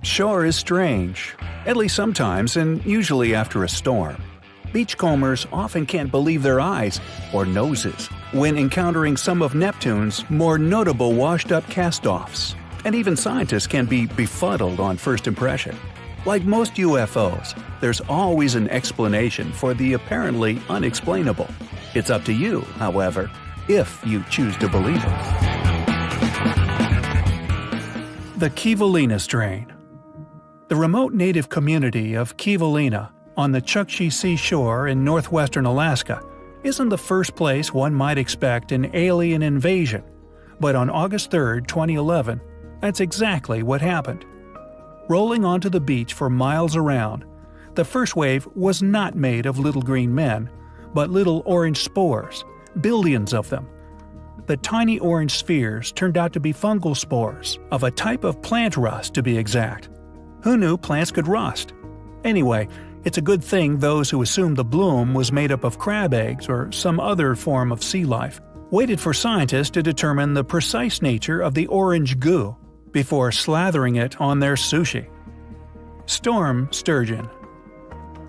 Shore is strange, at least sometimes and usually after a storm. Beachcombers often can't believe their eyes or noses when encountering some of Neptune's more notable washed-up cast-offs, and even scientists can be befuddled on first impression. Like most UFOs, there's always an explanation for the apparently unexplainable. It's up to you, however, if you choose to believe it. The Kivalina strain. The remote native community of Kivalina on the Chukchi Sea shore in northwestern Alaska isn't the first place one might expect an alien invasion, but on August 3, 2011, that's exactly what happened. Rolling onto the beach for miles around, the first wave was not made of little green men, but little orange spores, billions of them. The tiny orange spheres turned out to be fungal spores, of a type of plant rust to be exact. Who knew plants could rust? Anyway, it's a good thing those who assumed the bloom was made up of crab eggs or some other form of sea life waited for scientists to determine the precise nature of the orange goo before slathering it on their sushi. Storm sturgeon.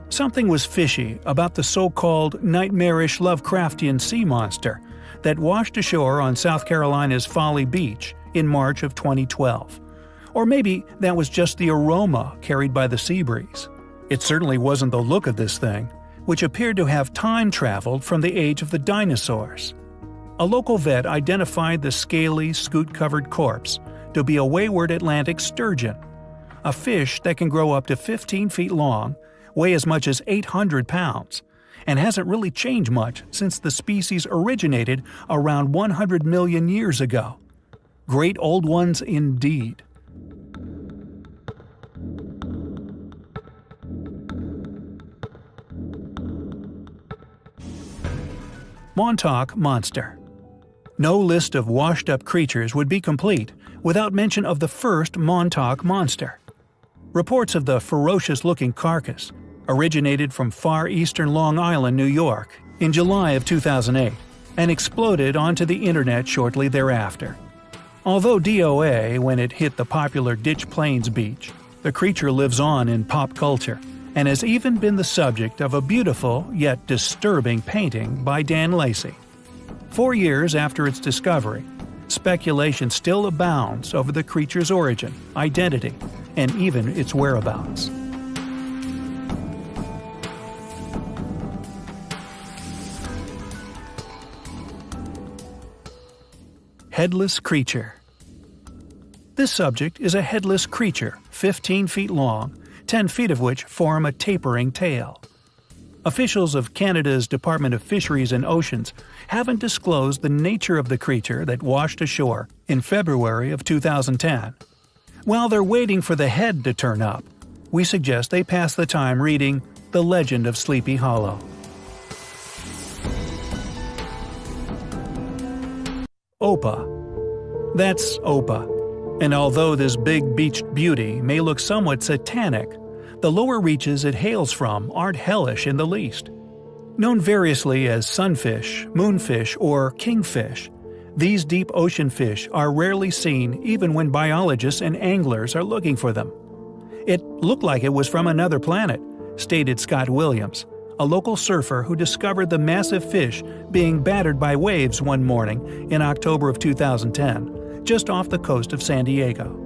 Something was fishy about the so-called nightmarish Lovecraftian sea monster that washed ashore on South Carolina's Folly Beach in March of 2012. Or maybe that was just the aroma carried by the sea breeze. It certainly wasn't the look of this thing, which appeared to have time-traveled from the age of the dinosaurs. A local vet identified the scaly, scute-covered corpse to be a wayward Atlantic sturgeon, a fish that can grow up to 15 feet long, weigh as much as 800 pounds, and hasn't really changed much since the species originated around 100 million years ago. Great old ones indeed. Montauk Monster. No list of washed-up creatures would be complete without mention of the first Montauk Monster. Reports of the ferocious-looking carcass originated from far eastern Long Island, New York, in July of 2008 and exploded onto the internet shortly thereafter. Although DOA when it hit the popular Ditch Plains beach, the creature lives on in pop culture and has even been the subject of a beautiful yet disturbing painting by Dan Lacey. 4 years after its discovery, speculation still abounds over the creature's origin, identity, and even its whereabouts. Headless creature. This subject is a headless creature, 15 feet long, 10 feet of which form a tapering tail. Officials of Canada's Department of Fisheries and Oceans haven't disclosed the nature of the creature that washed ashore in February of 2010. While they're waiting for the head to turn up, we suggest they pass the time reading The Legend of Sleepy Hollow. Opa. That's Opa. And although this big beached beauty may look somewhat satanic, the lower reaches it hails from aren't hellish in the least. Known variously as sunfish, moonfish, or kingfish, these deep ocean fish are rarely seen even when biologists and anglers are looking for them. It looked like it was from another planet, stated Scott Williams, a local surfer who discovered the massive fish being battered by waves one morning in October of 2010, just off the coast of San Diego.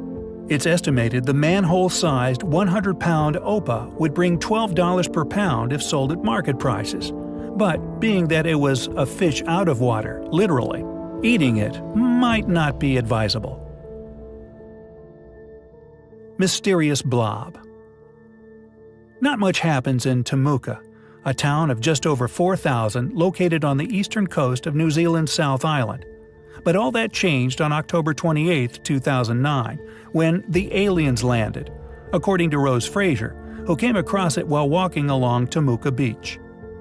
It's estimated the manhole-sized 100-pound Opa would bring $12 per pound if sold at market prices. But being that it was a fish out of water, literally, eating it might not be advisable. Mysterious blob. Not much happens in Temuka, a town of just over 4,000 located on the eastern coast of New Zealand's South Island. But all that changed on October 28, 2009, when the aliens landed, according to Rose Fraser, who came across it while walking along Temuka Beach.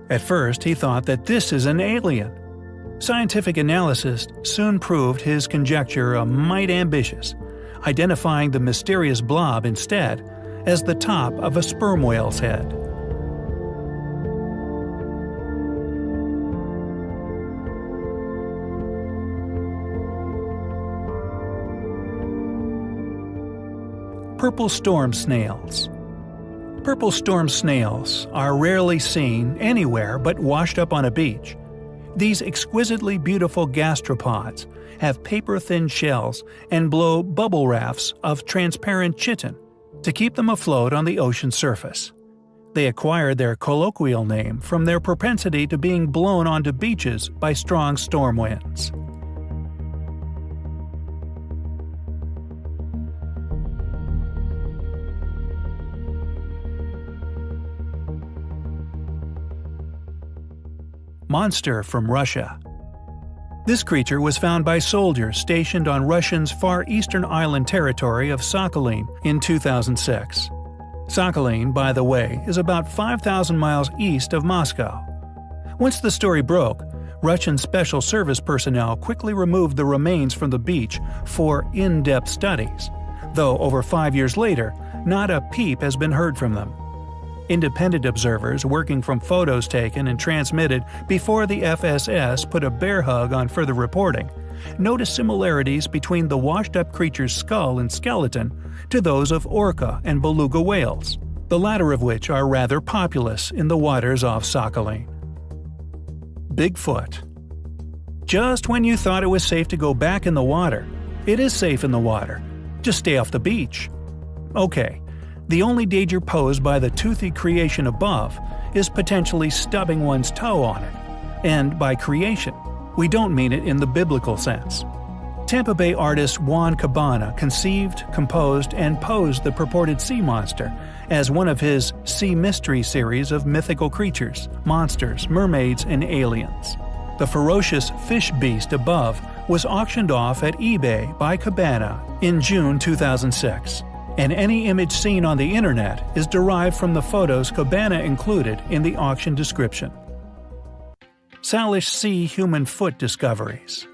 At first, he thought that this is an alien. Scientific analysis soon proved his conjecture a mite ambitious, identifying the mysterious blob instead as the top of a sperm whale's head. Purple storm snails. Purple storm snails are rarely seen anywhere but washed up on a beach. These exquisitely beautiful gastropods have paper-thin shells and blow bubble rafts of transparent chitin to keep them afloat on the ocean surface. They acquired their colloquial name from their propensity to being blown onto beaches by strong storm winds. Monster from Russia. This creature was found by soldiers stationed on Russia's far eastern island territory of Sakhalin in 2006. Sakhalin, by the way, is about 5,000 miles east of Moscow. Once the story broke, Russian special service personnel quickly removed the remains from the beach for in-depth studies, though over 5 years later, not a peep has been heard from them. Independent observers working from photos taken and transmitted before the FSS put a bear hug on further reporting noticed similarities between the washed-up creature's skull and skeleton to those of orca and beluga whales, the latter of which are rather populous in the waters off Sakhalin. Bigfoot. Just when you thought it was safe to go back in the water, it is safe in the water. Just stay off the beach. Okay. The only danger posed by the toothy creation above is potentially stubbing one's toe on it. And by creation, we don't mean it in the biblical sense. Tampa Bay artist Juan Cabana conceived, composed, and posed the purported sea monster as one of his Sea Mystery series of mythical creatures, monsters, mermaids, and aliens. The ferocious fish beast above was auctioned off at eBay by Cabana in June 2006. And any image seen on the internet is derived from the photos Cabana included in the auction description. Salish Sea human foot discoveries.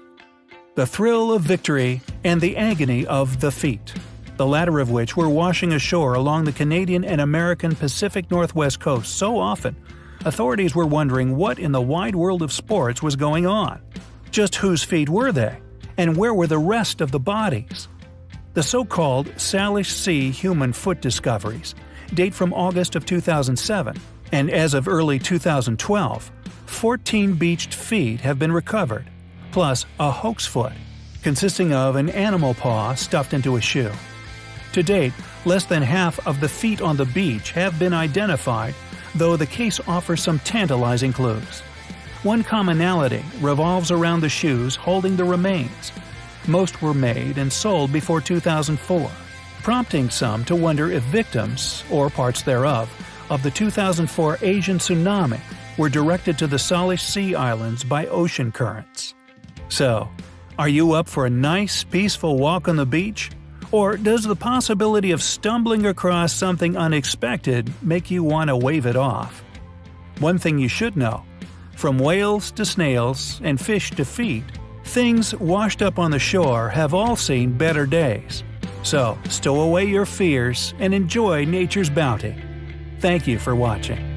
The thrill of victory and the agony of the feet, the latter of which were washing ashore along the Canadian and American Pacific Northwest coast so often, authorities were wondering what in the wide world of sports was going on. Just whose feet were they? And where were the rest of the bodies? The so-called Salish Sea human foot discoveries date from August of 2007, and as of early 2012, 14 beached feet have been recovered, plus a hoax foot, consisting of an animal paw stuffed into a shoe. To date, less than half of the feet on the beach have been identified, though the case offers some tantalizing clues. One commonality revolves around the shoes holding the remains. Most were made and sold before 2004, prompting some to wonder if victims, or parts thereof, of the 2004 Asian tsunami were directed to the Salish Sea Islands by ocean currents. So, are you up for a nice, peaceful walk on the beach? Or does the possibility of stumbling across something unexpected make you want to wave it off? One thing you should know, from whales to snails and fish to feet, things washed up on the shore have all seen better days. So, stow away your fears and enjoy nature's bounty. Thank you for watching.